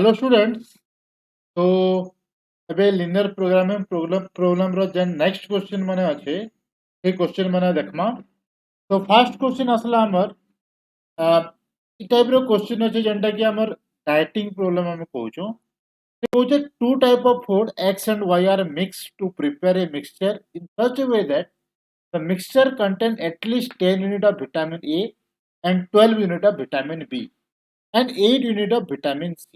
Hello students. तो ଏବେ linear programming program ର ଯେନ୍ next question ମାନେ ଅଛି ସେ question ମାନେ देखमा। तो first question असला हमर इ टाइप रो question अछि जेंटा कि हमर dieting problem हम कहूछो। से कहूछे two type of food x and y are mixed to prepare a mixture in such a way that the mixture contain at least 10 unit of vitamin A and 12 unit of vitamin B and 8 unit of vitamin C.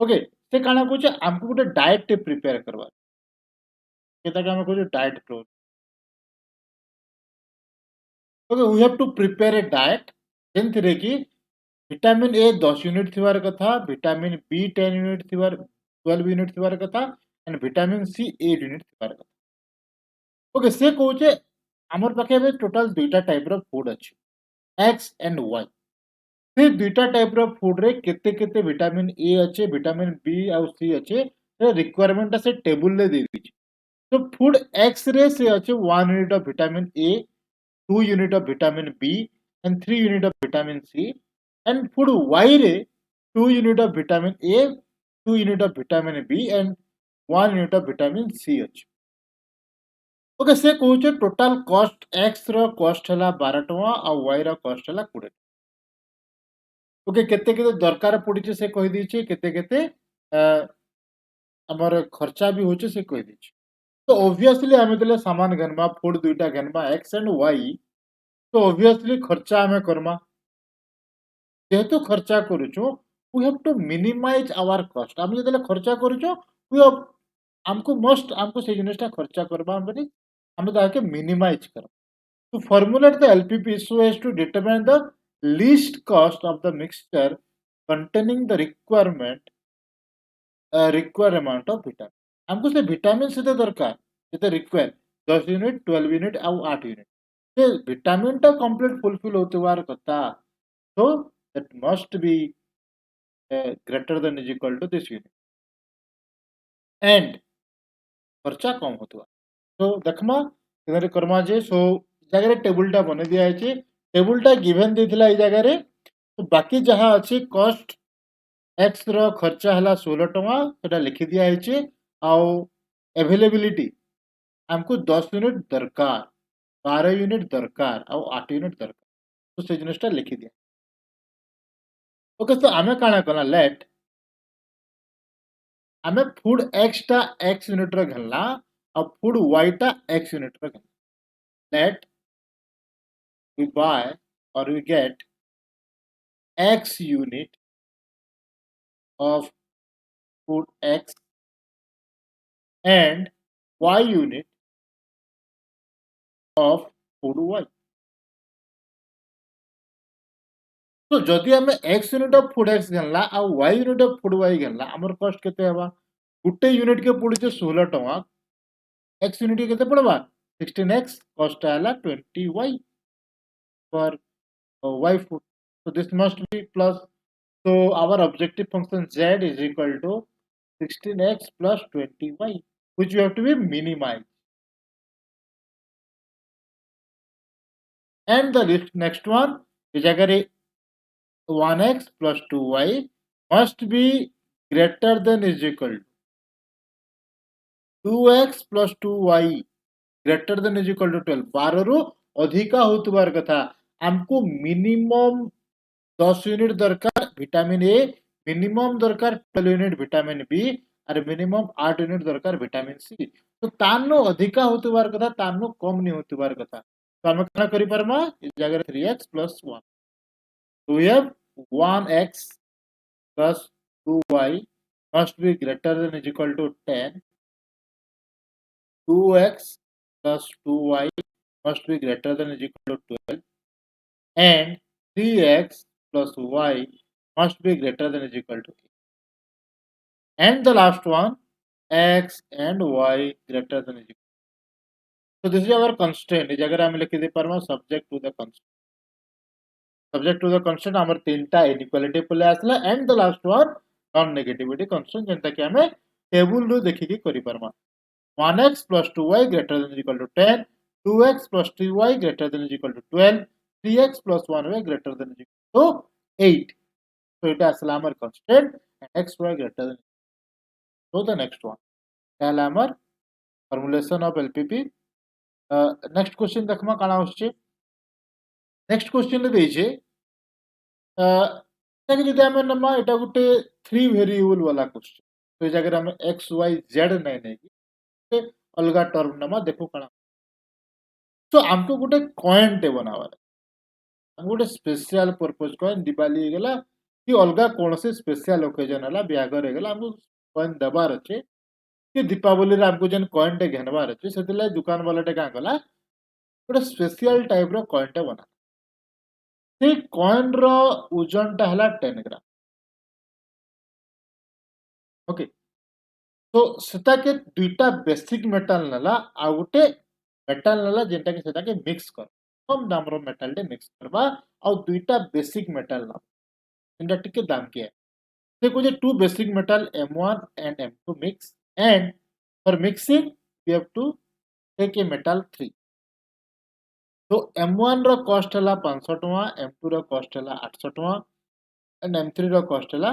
Okay से काना कहूछे हमको गोटे diet टे prepare करवा केता के हम कहूछे diet pro okay we have to prepare a diet जेंथिरे कि विटामिन ए 10 यूनिट थिवार कथा विटामिन बी 10 यूनिट थिवार 12 यूनिट थिवार कथा एंड विटामिन सी 8 यूनिट थिवार कथा ओके से कहूछे हमर पाखे में टोटल दुईटा टाइप रो फूड अछि एक्स एंड वाई से दुईटा टाइप रो फूड रे केते केते विटामिन ए अछि विटामिन बी और सी अछि रिक्वायरमेंट से टेबल ले दे दी। तो food X रे से अच्छे 1 unit of vitamin A, 2 unit of vitamin B, and 3 unit of vitamin C. And food Y रे 2 unit of vitamin A, 2 unit of vitamin B, and 1 unit of vitamin C अच्छे। Okay से कहूचे total cost X रो cost हला 12 टका और Y रो cost हला 20। Okay केते केते दरकार पड़िचे से कहि दिछि केते केते हमर खर्चा भी होचे से कहि दिछि। तो ऑब्वियसली आमे तले सामान घनबा फूड दुईटा घनबा एक्स एंड वाई तो ऑब्वियसली खर्चा आमे करमा जेहेतु खर्चा करूछु we have to minimise our cost आमे जतले खर्चा करूछु वी हैव हमको मस्ट हमको से जिनिसटा खर्चा करबा बनी हमें ताके मिनिमाइज कर to formulate the LPP so as to determine the least cost of the mixture containing the required amount of vitamin हमको से विटामिन से दरकार जेते रिक्वायर 10 यूनिट 12 यूनिट और 8 यूनिट से विटामिन टा कंप्लीट फुलफिल होतवार कथा so that must be greater than is equal to this unit and खर्चा कम होतवा so देखमा इधर करमा जे so जगह टेबल टा बने दिया है टेबल टा गिवन देथिला ई जगह रे तो बाकी जहां अछि कॉस्ट एक्स रो खर्चा हला 16 टका सेटा लिखि दिया है आउ अवेलेबिलिटी हमको 10 यूनिट दरकार 12 यूनिट दरकार और 8 यूनिट दरकार तो से जिनिसटा लिखि दिया ओके तो आमे काना कला लेट आमे फूड एक्स टा एक्स यूनिट रे घनला और फूड वाई टा एक्स यूनिट रे घनला लेट वी बाय और we get x unit of food x and y unit of food y तो जदि आमे x unit of food x गनला आ y unit of food y गनला हमर कॉस्ट केते हेबा गुटे यूनिट के पड़ुचे 16 टका x यूनिट के केते पड़बा 16x कॉस्ट आला 20y for y food so this must be plus so our objective function z is equal to 16x plus 20y which we have to be minimized and the next one is agar 1x plus 2y must be greater than is equal to 2x plus 2y greater than is equal to 12 12 ରୁ ଅଧିକା होतबार कथा हमको minimum 10 unit दरकार vitamin A minimum दरकार 12 unit vitamin B और minimum 8 unit दरकार vitamin C तो तानो अधिका होतबार कथा तानो कम नहीं होतबार कथा तो हम कना करि परमा इस जगह 3x plus 1 so we have 1x plus 2y must be greater than is equal to 10 2x plus 2y must be greater than is equal to 12 and 3x plus y must be greater than is equal to 8 and the last one x and y greater than is equal so this is our constraint is agar हम लिख दे परमा subject to the constraint हमर तीनटा inequality पले आसला and the last one non negativity constraint जेंता कि हमें table रो देखि के करि परमा 1x plus 2y greater than is equal to 10 2x plus 3y greater than is equal to 12 3x plus 1y greater than is equal to 8 so it asla amar constant and xy greater than. So the next one তাহলে আমার formulation of LPP. next question देखमा काना होच्छे. next question रे ଦେଇଛେ ଏଟାକେ ଯଦି ଆମେ ନବା ଏଟା ଗୋଟେ 3 ଭେରିଏबल वाला क्वेश्चन तो ए जगह ଆମେ x y z ନାଇଁ नै कि अलगा टर्म नवा देखो काना. तो हमको गोटे कॉइन टे बनावार हम गोटे स्पेशल पर्पस कॉइन दिवाली गेला कि अलगा कौन से स्पेशल ओकेजन हला ब्यागर हेगला हमको कॉइन दबार अच्छे कि दीपावली रे हमको जन कॉइन टे घेनबार अच्छे सेतिला दुकान वाला टे का कला गोटे स्पेशल टाइप रो कॉइन टे बना से कॉइन रो ओजन टा हला 10 ग्राम. ओके तो सेटा के दुईटा बेसिक मेटल नला आ गोटे मेटल नला जेंटा के सेटा के मिक्स कर कम दाम रो मेटल टे मिक्स करबा आ दुईटा बेसिक मेटल ना जेंटा टिके दाम के से को जे two basic metal M1 and M2 mix and for mixing we have to take a metal 3. तो M1 रो कॉस्ट हला 500 टका M2 रो कॉस्ट हला 800 टका and M3 रो कॉस्ट हला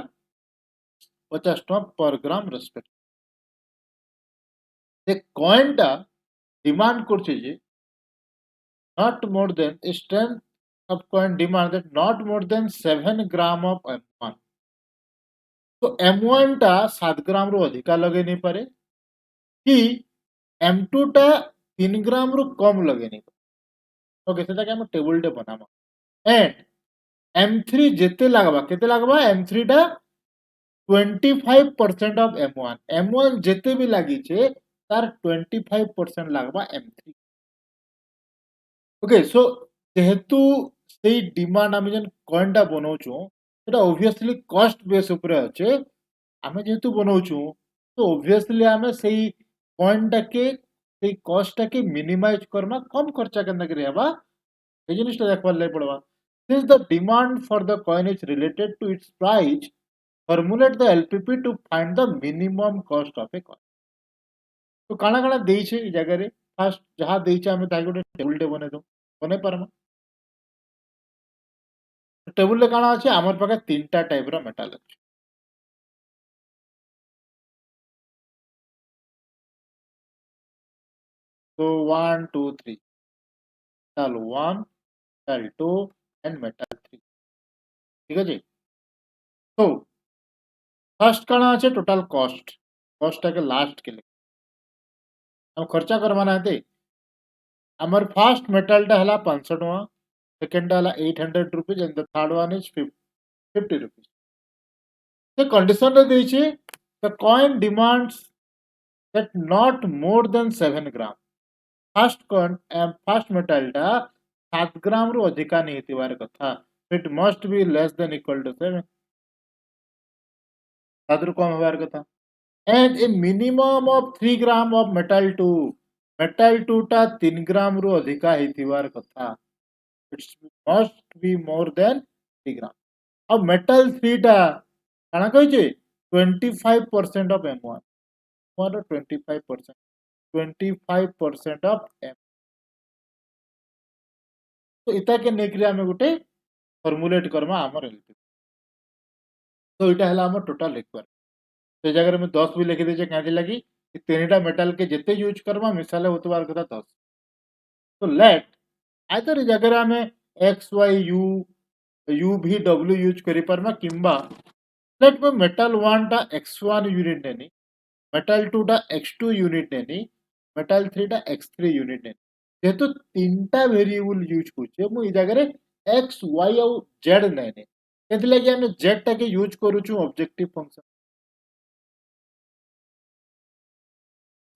50 टका पर ग्राम रेस्पेक्ट. the coin टा demand करछे जे not more than a strength of coin demand that not more than 7 gram of M1. तो M1 टा 7 ग्राम रो अधिका लगे नहीं पारे कि M2 टा 3 ग्राम रो कम लगे नहीं पारे. ओके सेटा के हम टेबल टे बनामा एंड M3 जेते लागबा केते लागबा M3 टा 25% of M1 M1 जेते भी लागी छे तार 25% लागबा M3. ओके सो जेहेतु सेई डिमांड आमे जन कॉइन टा बनाउछु सेटा ऑब्वियसली कॉस्ट बेस ऊपर अछि आमे जेहेतु बनाउछु तो ऑब्वियसली आमे सेई कॉइन टा के सेई कॉस्ट टा के मिनिमाइज करमा कम खर्चा केनता करी हबा ए जिनिस टा देखबार ले पड़बा. Since the demand for the coin is related to its price formulate the LPP to find the minimum cost of a coin. तो काना काना देइछे ई जगह रे फर्स्ट जहां देइछे हमें ताके गोटे टेबल टे बने दो बने पारमा. टेबल रे काना अछि हमर पाखे तीनटा टाइप रो मेटल अछि. तो 1 2 3 मेटल 1 मेटल 2 एंड मेटल 3 ठीक अछि. तो फर्स्ट काना अछि टोटल कॉस्ट कॉस्ट के लास्ट के लिए हम खर्चा करवा नाते हमर फर्स्ट मेटल टा हला 500 टका सेकंड हला 800 rupees and the third one is 50 rupees. the condition रे देइछे the coin demands that not more than 7 gram first coin first metal टा 7 ग्राम रो अधिका नहीं थिवार कथा it must be less than equal to 7 तादर कम हवार कथा and a minimum of 3 gram of metal 2 टा 3 ग्राम रो अधिका हिथिवार कथा it must be more than 3 gram. अब metal 3 टा काना कहिचे 25% of M1 or 25% of M. तो इता के नेकरी हमें गोटे फॉर्मुलेट करमा हमर LPP. तो इटा हला हमर टोटल रिक्वायर से जगह में 10 भी लिखि देजे काहे लगी कि तीनटा मेटल के जते यूज करमा मिसाले होतबार कथा 10. तो लेट आइदर जगह में x y u u v w use करि परमा किंबा लेट में मेटल 1 टा x1 यूनिट नेनी मेटल 2 टा x2 यूनिट नेनी मेटल 3 टा x3 यूनिट नेनी जेहेतु तीनटा वेरिएबल यूज होचे मु ई जगह रे x y और z नेनी एथि लगी हम z टा के यूज करूछु ऑब्जेक्टिव फंक्शन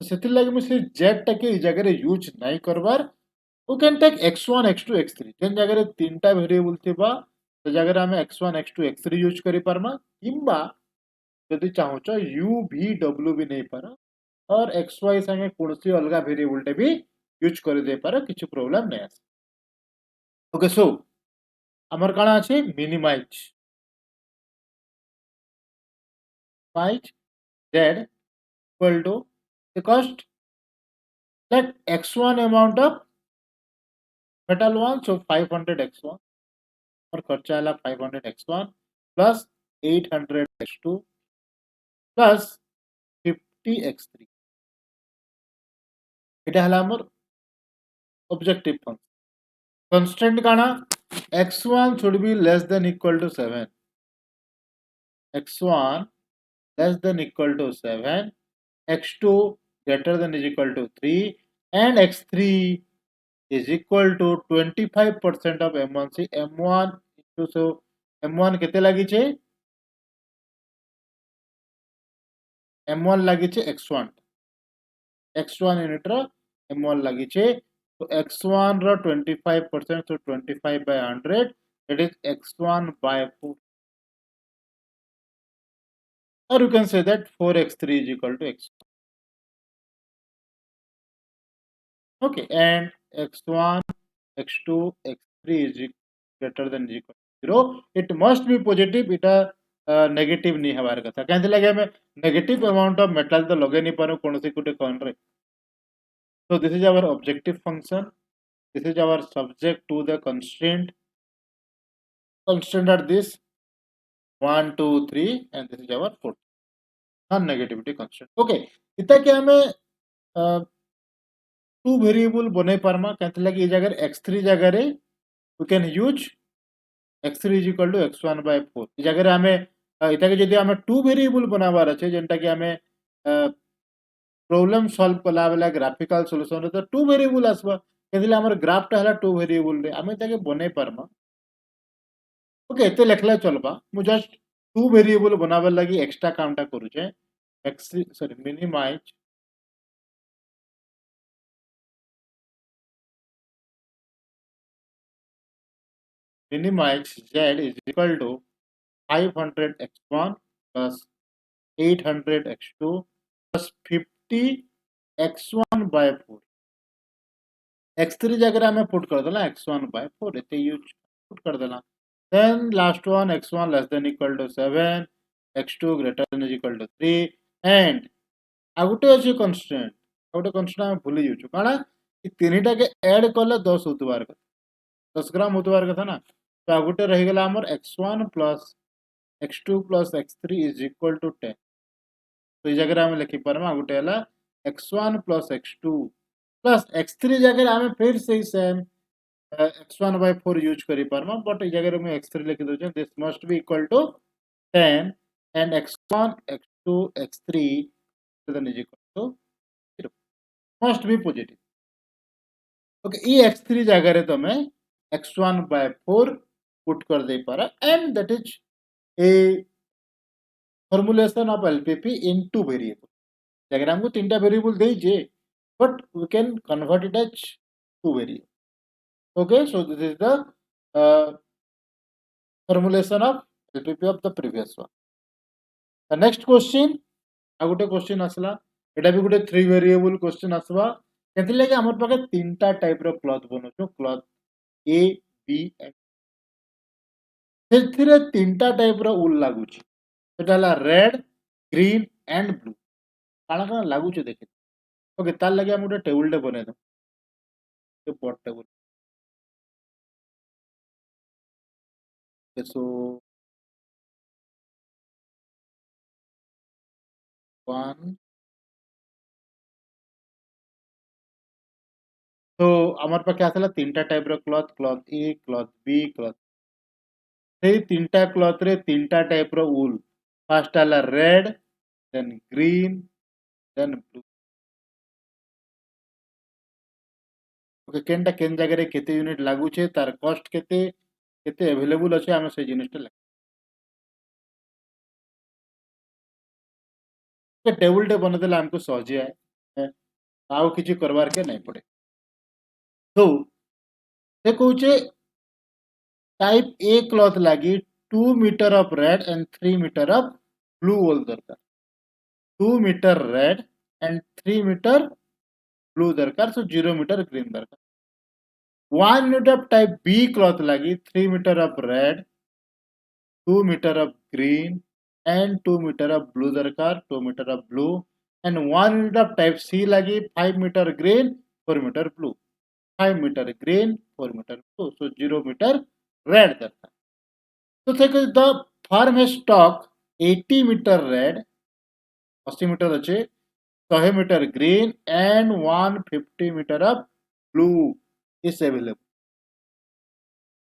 सेति लगी मु से z टा के ई जगह रे यूज नहीं करबार we can take x1 x2 x3 जेन जगह रे तीनटा वेरिएबल थिबा तो जगह रे हम x1 x2 x3 यूज करि परमा किंबा यदि चाहो छ u v w भी नहीं पारा और xy संगे कोनसी अलगा वेरिएबल टे भी यूज कर दे पारा किछु प्रॉब्लम नहीं आसे. ओके सो हमर काना अछि minimise z equal to the cost let x1 amount of metal 1 so 500 x1 और खर्चा है 500 x1 plus 800 x2 plus 50x3 এটা হলো আমার objective function constraint কানা x1 should be less than equal to 7 x1 less than equal to 7 x2 greater than is equal to 3 and x3 is equal to 25% of m1 see m1 into so m1 কেতে লাগিছে m1 লাগিছে x1 x1 unit ର m1 লাগিছে so x1 ର 25% so 25 by 100 that is x1 by 4 or you can say that 4x3 is equal to x. Okay, and x1 x2 x3 is greater than is equal to 0 it must be positive এটা negative नहीं हमारे कथा कहते लगे हमें negative amount of metal तो लगे नहीं पारो कौन सी कुटे कौन रे so this is our objective function this is our subject to the constraint are this 1 2 3 and this is our 4 non negativity constraint okay इतना क्या हमें टू वेरिएबल बने पारमा कहते लगे ये जगह x3 जगह रे we can use x3 is equal to x1 by 4 ये जगह हमें इतना के यदि हमें टू वेरिएबल बनावार अच्छे जेंटा कि हमें प्रॉब्लम सॉल्व कला बेला ग्राफिकल सॉल्यूशन तो टू वेरिएबल आसबा कहते हमर ग्राफ टा हला टू वेरिएबल रे हमें ताके बने पारमा ओके एते लेखला चलबा मु जस्ट टू वेरिएबल बनावा लगी एक्स्ट्रा कामटा करूचे x3 sorry minimize z is equal to 500 x1 plus 800 x2 plus 50 x1 by 4 x3 जगह हमें पुट कर देना x1 by 4 इतने यूज पुट कर देना then last one x1 less than equal to 7 x2 greater than is equal to 3 and आगुटे अच्छे constraint आगुटे constraint हमें भूली यूज काना ये तीनिटा के ऐड करले 10 होतबार का 10 ग्राम होतबार का था ना तो आगुटे रही गला हमर x1 plus x2 plus x3 is equal to 10 तो ये जगह हमें लिखी पारमा आगुटे हला x1 plus x2 plus x3 जगह हमें फिर से ही सेम x1 by 4 यूज करी पारमा बट ये जगह में x3 लिखि दोचे this must be equal to 10 and x1 x2 x3 then is equal to 0 must be positive okay ये x3 जगह रे तमे x1 by 4 पुट कर दे पारा and that is a formulation of LPP in two variable जगह हमको तीनटा variable देइजे but we can convert it as two variable okay so this is the formulation of LPP of the previous one the next question आ गोटे question आसला एटा भी गोटे three variable question आसवा केथि लागि हमर पाके तीनटा टाइप रो क्लॉथ बनोचो क्लॉथ ए बी एंड सेथिरे तीनटा टाइप रो उल लागुची सेटा ला रेड ग्रीन एंड ब्लू काना काना लागुची देखि ओके तार लागि हम गोटे टेबल डे बने दो ये बोर्ड टेबल सो 1 तो हमर पाके आसला तीनटा टाइप रो cloth cloth A cloth B cloth सेई तीनटा क्लॉथ रे तीनटा टाइप रो उल फर्स्ट आला red then green then blue okay केनटा केन जगह रे केते यूनिट लागू छे तार कॉस्ट केते केते अवेलेबल अछि हम से जिनिसटा के टेबल टे बने देला हमको सहज है आउ किछि करबार के नहीं पड़े तो से कहूचे टाइप ए क्लॉथ लागी 2 meter of red and 3 meter of blue wool दरकार 2 meter red and 3 meter blue दरकार सो 0 मीटर ग्रीन दरकार 1 unit of type B cloth लागी 3 meter of red 2 meter of green and 2 meter of blue darkar 2 meter of blue and 1 unit of type C lagi 5 meter green 4 meter blue 5 meter green 4 meter blue so 0 meter red darkar so take the farm has stock 80 meter red 80 metre अच्छे 100 metre green and 150 meter of blue is available.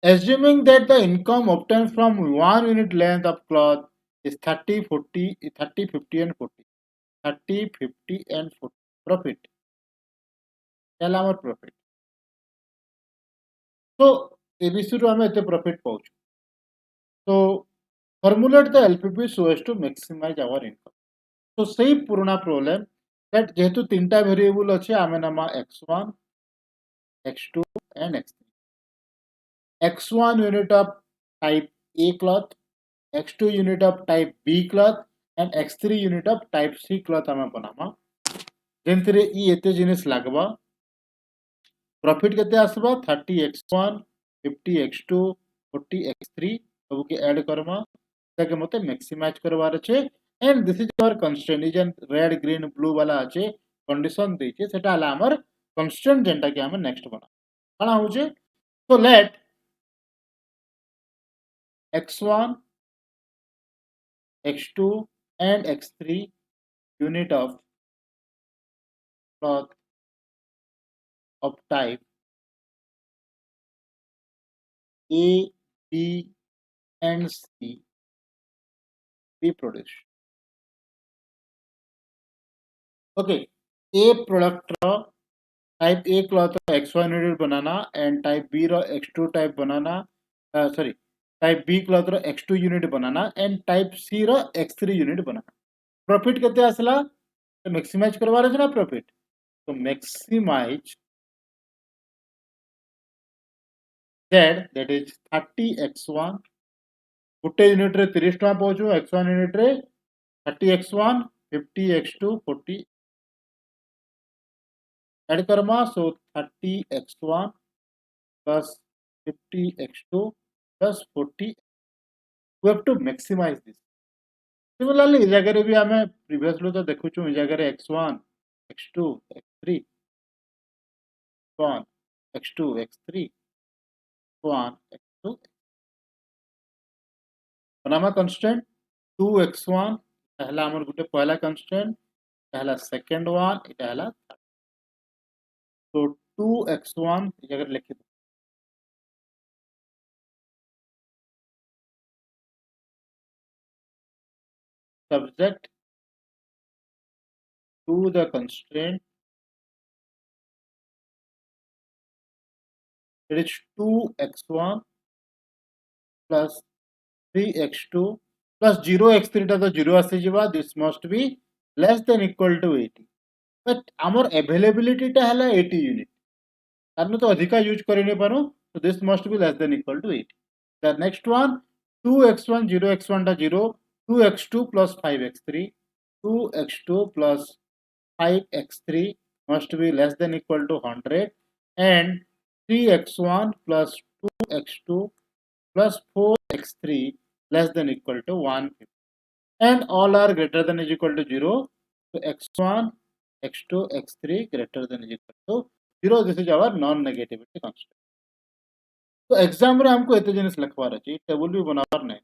Assuming that the income obtained from 1 unit length of cloth is 30, 40, 30, 50 and 40. 30, 50 and 40. Profit. Tell our profit. So, ABC ରୁ ଆମେ ଏତେ profit ପାଉଛୁ. So, formulate the LPP so as to maximize our income. So, ସେଇ ପୁରୁଣା problem that ଯେହେତୁ ତିନିଟା variable ଅଛି ଆମେ ନମା x1, x2 and x3. x1 unit of type A cloth, x2 unit of type B cloth and x3 unit of type C cloth ଆମେ ବନାମା ଯେନ୍ଥିରେ ଇ ଏତେ ଜିନିଷ ଲାଗବା प्रॉफिट केते आसबा 30x1 50x2 40x3 सब के ऐड करमा ताकि मते मैक्सिमाइज करवार छे and this is our constraint is an red green blue वाला अछि कंडीशन दैछे सेटा हला हमर कंस्ट्रेंट जेंटा कि हम नेक्स्ट बना काना होचे so let x1 x2 and x3 unit of cloth of type A, B and C be produced. Okay, A product type A cloth x1 unit बनाना and type B रो x2 type बनाना sorry type B cloth रो x2 unit बनाना and type C रो x3 unit बनाना profit केते आसला तो maximize करवार छै ना profit तो maximize Z that is 30x1 Gute unit रे 30 टका पहुचू x1 यूनिट रे 30x1 50x2 40 add Karma so 30x1 plus 50x2 plus 40 we have to maximize this. Similarly, इस जगह भी आमे previously तो देखु छु इस जगह x1, x2, x3, x1, x2, x3, x1, x2. बनामा constant 2x1 पहला हमर गुटे पहला constant पहला second one इटा हला third. So 2x1 इस जगह लिखि दो subject to the constraint it is 2x1 plus 3x2 plus 0x3 टा तो 0 आसी जिबा this must be less than equal to 80 but our availability टा हला 80 unit कारण तो अधिका यूज करि नै पारो so this must be less than equal to 80 the next one 2x1 0x1 टा 0 2x2 plus 5x3 2x2 plus 5x3 must be less than equal to 100 and 3x1 plus 2x2 plus 4x3 less than equal to 150 and all are greater than is equal to 0 so x1 x2 x3 greater than is equal to 0 this is our non negativity constant तो exam रे हमको एते जिनिस लिखवार अछि table भी बनावर नै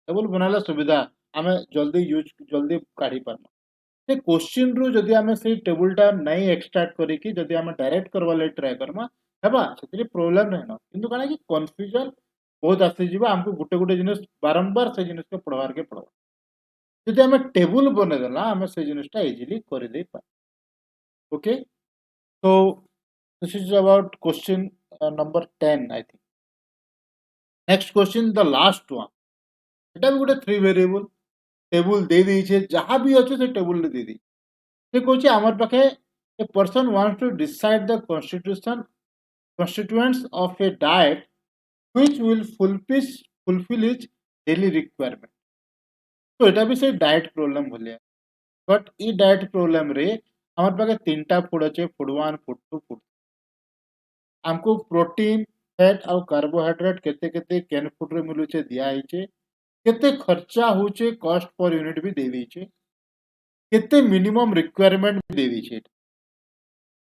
table बनाला सुविधा हमें जल्दी यूज जल्दी काढी पारमा से क्वेश्चन रु जदि हमें से टेबल टा नहीं एक्सट्रैक्ट करी कि जदि हमें डायरेक्ट करवा ले ट्राई करमा हेबा सेतरी प्रॉब्लम नै न किंतु काना कि कंफ्यूजन बहुत आसी जिबा हमको गुटे गुटे जिनिस बारंबार से जिनिस के पढ़वार के पड़ो जदि हमें टेबल बने देला हमें से जिनिसटा इजीली कर दे पा okay so this is about question number 10 I think next question the last one एटा भी गोटे 3 वेरिएबल टेबल दे दी छे जहां भी अछि से टेबल दे दी से कहूँ आमर पाखे a person wants to decide the constituents of a diet which will fulfill his daily requirement तो एटा भी से डाइट प्रॉब्लम भलिया बट ई डाइट प्रॉब्लम रे हमर पाखे तीनटा फूड अछि फूड 1 फूड 2 फूड हमको प्रोटीन फैट और कार्बोहाइड्रेट केते केते कैन फूड रे मिलु छे दिया आइ छे केते खर्चा होचे कॉस्ट पर यूनिट भी दे दी छे केते मिनिमम रिक्वायरमेंट भी दे दी छे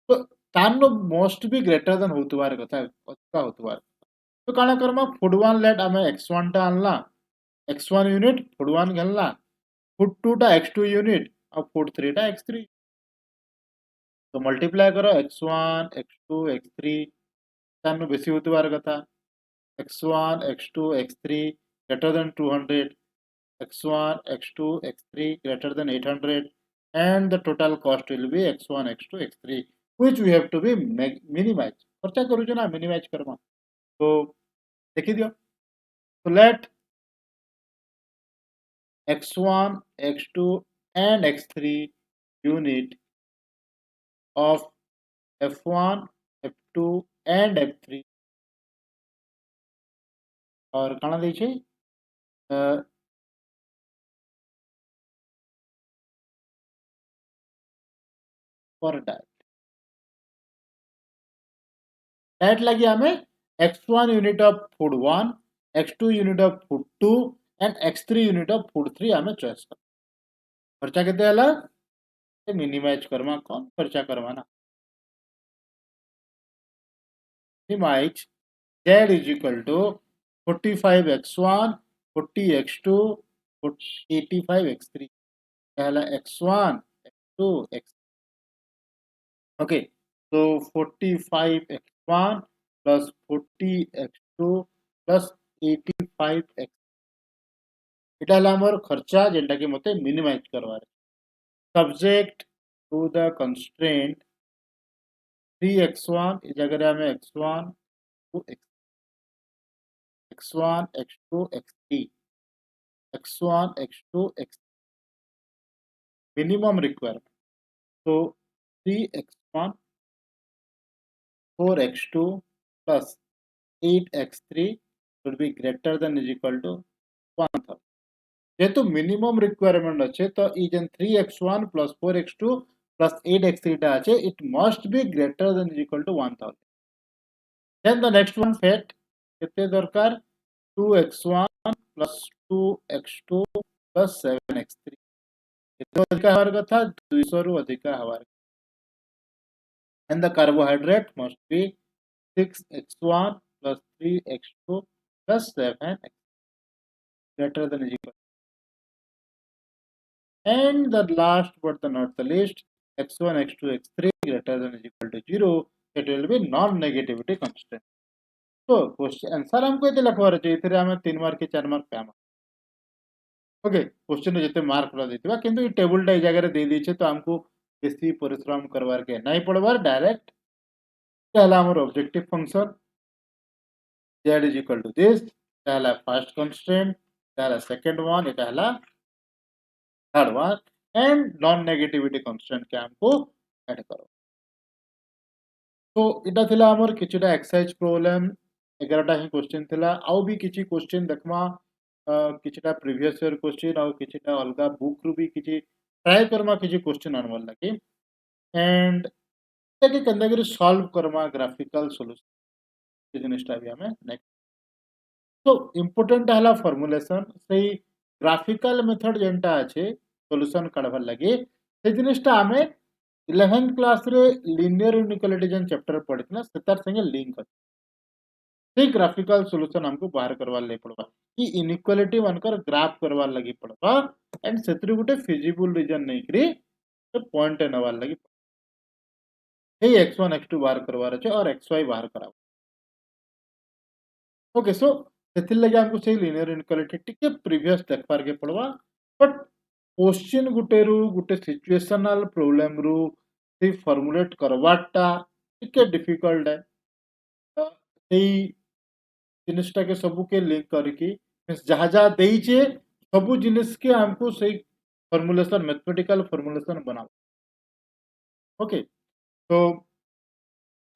तो तान मोस्ट भी ग्रेटर देन होतवार कथा का होतवार तो काना करमा फूड 1 लेट हमें x1 टा अनला x1 यूनिट फूड 1 घलला फूड 2 टा x2 यूनिट ଆଉ ଫୁଡ୍ 3 ଟା x3 तो मल्टीप्लाई करो x1 x2 x3 तानु बेसी होतिबार कथा x1 x2 x3 greater than 200 x1 x2 x3 greater than 800 and the total cost will be x1 x2 x3 which we have to be minimized खर्चा करू ना minimise Karma तो देखि दियो so let x1 x2 and x3 unit of f1 f2 and f3 और काना दै छै पर डायट लगी हमें x1 unit of food 1 x2 unit of food 2 and x3 unit of food 3 हमें चॉइस कर खर्चा केते हला मिनिमाइज करमा कौन खर्चा करवाना minimise z is equal to 45 x1 40 x2 85 x3 पहला x1 x2 x okay so 45 x1 plus 40 x2 plus 85 x এটা হলো আমার খরচা যেটাকে মতে মিনিমাইজ করবার subject to the constraint 3x1 এই জায়গায় আমি x1 x1 x2 x3 x1 x2 x minimum requirement so 3x1 4x2 plus 8x3 should be greater than is equal to 1000 যেহেতু মিনিমাম রিকোয়ারমেন্ট আছে তো এই যেন 3x1 plus 4x2 plus 8x3 টা আছে it must be greater than is equal to 1000 then the next one set কেতে দরকার 2x1 plus 2x2 plus 7x3 কেতে ଅଧିକା ହବାର କଥା 200 ରୁ ଅଧିକା ହବାର and the carbohydrate must be 6x1 plus 3x2 plus 7x greater than is equal and the last but the not the least x1 x2 x3 greater than is equal to 0 it will be non-negativity constant so question answer हमको ये लिखवार अछि इथरे हम 3 mark के 4 mark पे हम okay question रे जते mark ला देतिबा किंतु ई टेबल टा ई जगह रे दे दी छे तो हमको बेसी परिश्रम करवार के नहीं पड़वार डायरेक्ट पहला हमर objective function z is equal to this पहला फर्स्ट कंस्ट्रेंट पहला सेकंड वन ये पहला third one and non negativity constant के हमको ऐड करो तो इटा थिला हमर किछटा एक्सरसाइज प्रॉब्लम 11टा ही क्वेश्चन थिला आउ भी किछि क्वेश्चन देखमा किछटा प्रीवियस ईयर क्वेश्चन आउ किछटा अलगा बुक रु भी किछि ट्राई करमा किछि क्वेश्चन आनवार लागि एंड ताकि कंदगरी सॉल्व करमा ग्राफिकल सॉल्यूशन जिनिसटा भी हमें नेक्स्ट तो इम्पोर्टेंट हला फॉर्मुलेशन सही ग्राफिकल मेथड जेंटा আছে सॉल्यूशन काढबार लागि से जिनिसटा हमें 11th क्लास रे लीनियर इनइक्वालिटी जेन चैप्टर पढितना सेतार संगे लिंक अछि से ग्राफिकल सॉल्यूशन हमको बाहर करवार ले पड़बा कि इनइक्वालिटी वनकर ग्राफ करवार लागि पड़बा एंड सेतरी गुटे फिजिबल रीजन नै करी तो पॉइंट नवार लागि हे x1 x2 बाहर करवार अछि और xy बाहर कराओ ओके सो सेथिर लागि हमको से लीनियर इनइक्वालिटी टिके प्रीवियस देखबार के पड़बा बट क्वेश्चन गुटे रु गुटे सिचुएशनल प्रॉब्लम रु से फॉर्मुलेट करवाटा टिके डिफिकल्ट है तो सेही जिनिसटा के सबू के लिंक करके जहाँ जहाँ देइछे सबू जिनिस के हमको सही फॉर्मुलेशन मैथमेटिकल फॉर्मुलेशन बनाओ ओके तो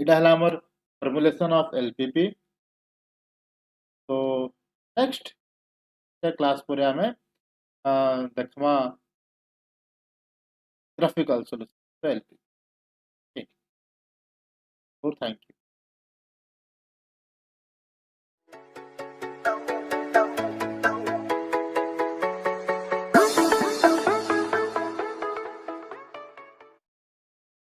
इटा हला हमर फॉर्मुलेशन ऑफ एलपीपी तो नेक्स्ट क्लास पर हमें देखमा ग्राफिकल सॉल्यूशन एलपीपी ठीक थैंक यू